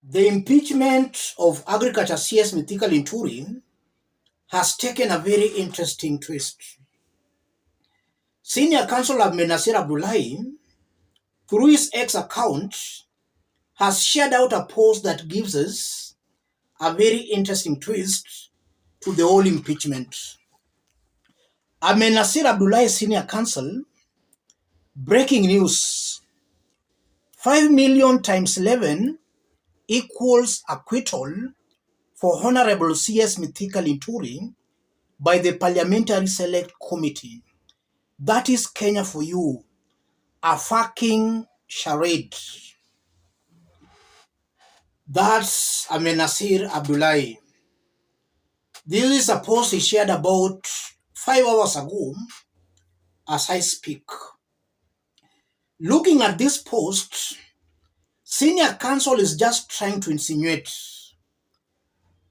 The impeachment of Agriculture CS Linturi has taken a very interesting twist. Senior Counsel Ahmednassir Abdullahi, through his X account, has shared out a post that gives us a very interesting twist to the whole impeachment. Ahmednassir Abdullahi Senior Counsel, breaking news, 5 million times 11 equals acquittal for Honorable CS Linturi by the Parliamentary Select Committee. That is Kenya for you, a fucking charade. That's Ahmednassir Abdullahi. This is a post he shared about 5 hours ago as I speak. Looking at this post, Senior Counsel is just trying to insinuate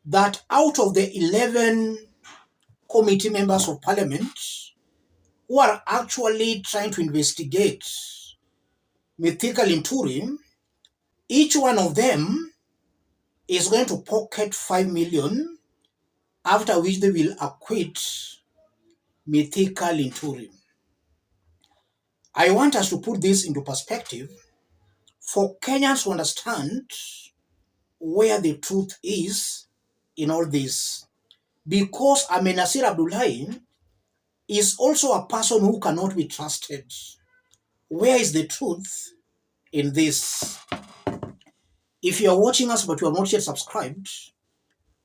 that out of the 11 committee members of parliament who are actually trying to investigate Linturi, each one of them is going to pocket 5 million, after which they will acquit Linturi. I want us to put this into perspective for Kenyans to understand where the truth is in all this. Because Ahmednassir Abdullahi is also a person who cannot be trusted. Where is the truth in this? If you are watching us but you are not yet subscribed,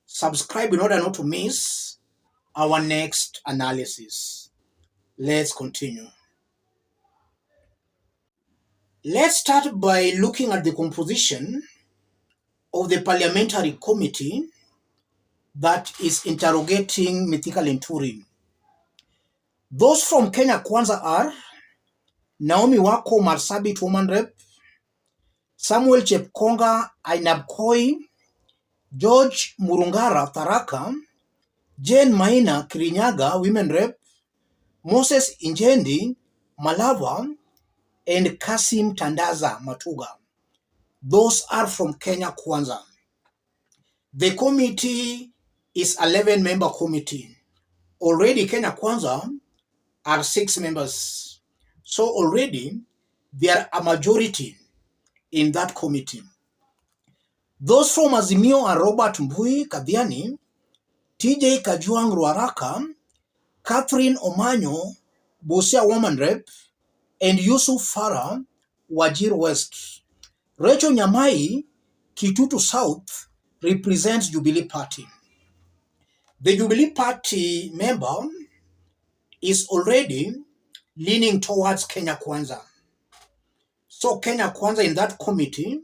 subscribe in order not to miss our next analysis. Let's continue. Let's start by looking at the composition of the parliamentary committee that is interrogating Linturi. Those from Kenya Kwanza are Naomi Wako Marsabit, woman rep, Samuel Chepkonga Ainabkoi, George Murungara Tharaka, Jane Maina Kirinyaga, women rep, Moses Injendi Malava, and Kasim Tandaza Matuga. Those are from Kenya Kwanza. The committee is 11-member committee. Already Kenya Kwanza are 6 members. So already there are a majority in that committee. Those from Azimio are Robert Mbui Kadhiani, TJ Kajwang Ruaraka, Catherine Omanyo, Busia Woman Rep, and Yusuf Farah, Wajir West. Rachel Nyamai, Kitutu South, represents Jubilee Party. The Jubilee Party member is already leaning towards Kenya Kwanza. So Kenya Kwanza in that committee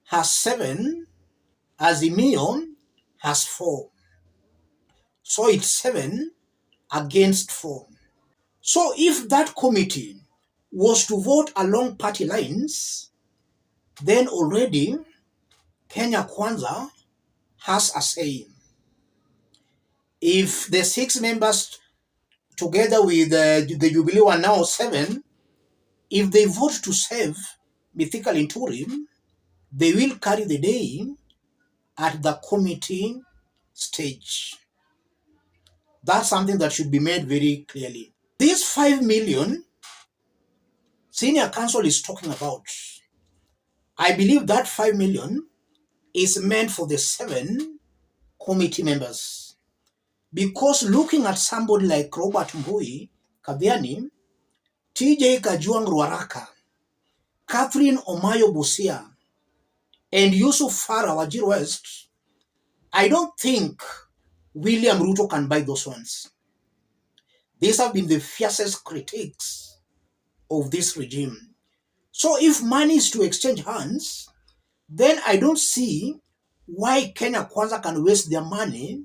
has 7, Azimio has 4. So it's 7 against 4. So if that committee was to vote along party lines, then already Kenya Kwanza has a say. If the 6 members together with the Jubilee are now 7, if they vote to save Linturi, they will carry the day at the committee stage. That's something that should be made very clearly. This 5 million Senior Counsel is talking about, I believe that 5 million is meant for the 7 committee members. Because looking at somebody like Robert Mbui Kadhiani, TJ Kajwang Ruaraka, Catherine Omayo Busia, and Yusuf Farah Wajir West, I don't think William Ruto can buy those ones. These have been the fiercest critics of this regime. So if money is to exchange hands, then I don't see why Kenya Kwanza can waste their money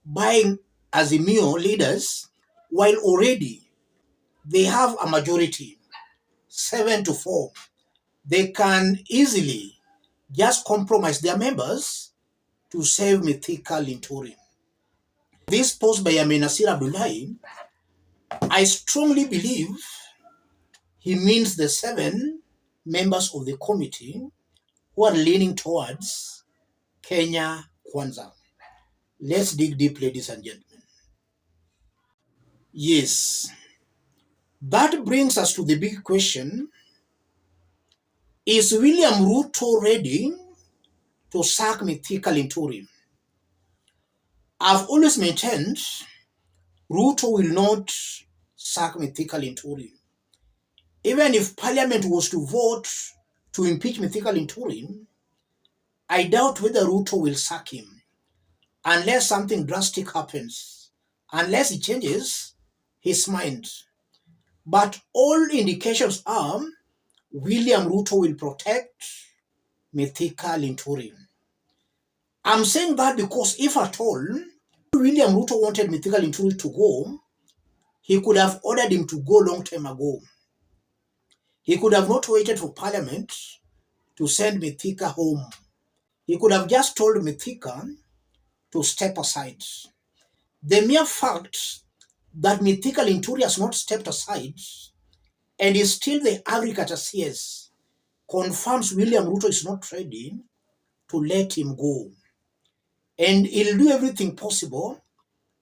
buying Azimio leaders while already they have a majority, 7-4. They can easily just compromise their members to save Linturi. This post by Ahmednassir Abdullahi, I strongly believe he means the 7 members of the committee who are leaning towards Kenya Kwanza. Let's dig deep, ladies and gentlemen. Yes, that brings us to the big question: is William Ruto ready to sack Mithika Linturi? I've always maintained Ruto will not sack Mithika Linturi. Even if Parliament was to vote to impeach Mithika Linturi, I doubt whether Ruto will sack him unless something drastic happens, unless he changes his mind. But all indications are William Ruto will protect Mithika Linturi. I'm saying that because if at all William Ruto wanted Mithika Linturi to go, he could have ordered him to go long time ago. He could have not waited for Parliament to send Mithika home. He could have just told Mithika to step aside. The mere fact that Mithika Linturi has not stepped aside and is still the agriculture CS confirms William Ruto is not ready to let him go. And he'll do everything possible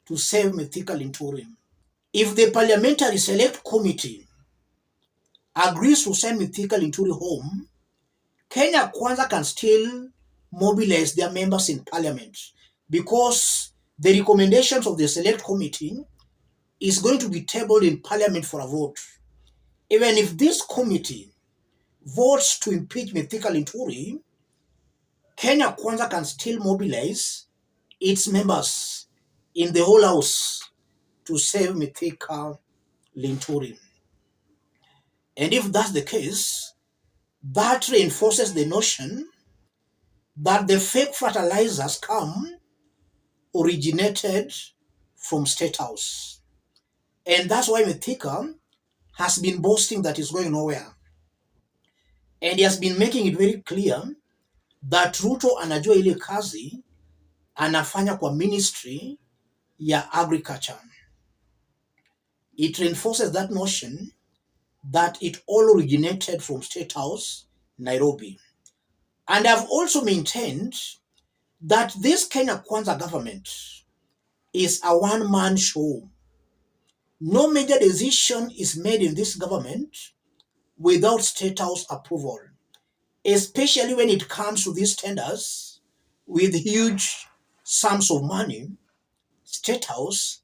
to save Mithika Linturi. If the Parliamentary Select Committee agrees to send Mithika Linturi home, Kenya Kwanza can still mobilize their members in Parliament because the recommendations of the Select Committee is going to be tabled in Parliament for a vote. Even if this committee votes to impeach Mithika Linturi, Kenya Kwanza can still mobilize its members in the whole house to save Mithika Linturi. And if that's the case, that reinforces the notion that the fake fertilizers originated from State House. And that's why Mithika has been boasting that he's going nowhere. And he has been making it very clear that Ruto anajua ile kazi anafanya kwa ministry ya agriculture. It reinforces that notion that it all originated from State House, Nairobi. And I've also maintained that this Kenya Kwanza government is a one-man show. No major decision is made in this government without State House approval, especially when it comes to these tenders with huge sums of money. State House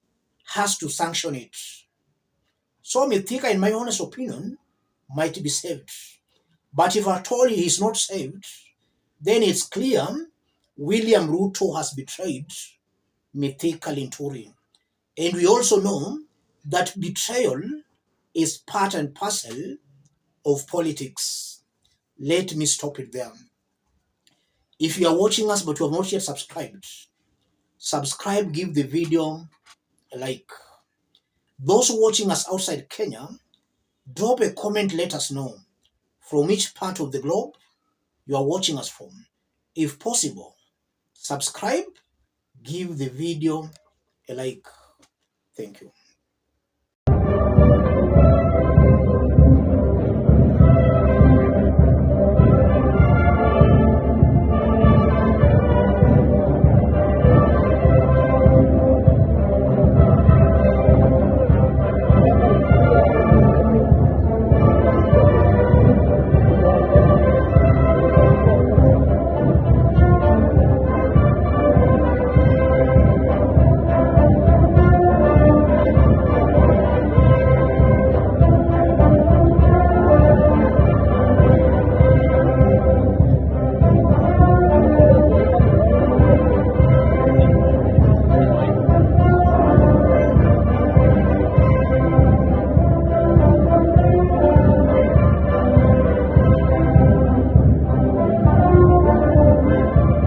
has to sanction it. So Mithika, in my honest opinion, might be saved. But if at all he is not saved, then it's clear William Ruto has betrayed Mithika Linturi. And we also know that betrayal is part and parcel of politics. Let me stop it there. If you are watching us but you have not yet subscribed, subscribe, give the video a like. Those watching us outside Kenya, drop a comment, let us know from which part of the globe you are watching us from. If possible, subscribe, give the video a like. Thank you.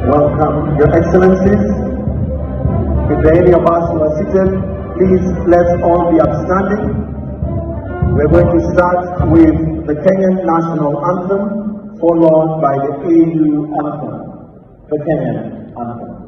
Welcome, Your Excellencies. If any of us who are seated, please let's all be upstanding. We're going to start with the Kenyan National Anthem, followed by the AU Anthem. The Kenyan Anthem.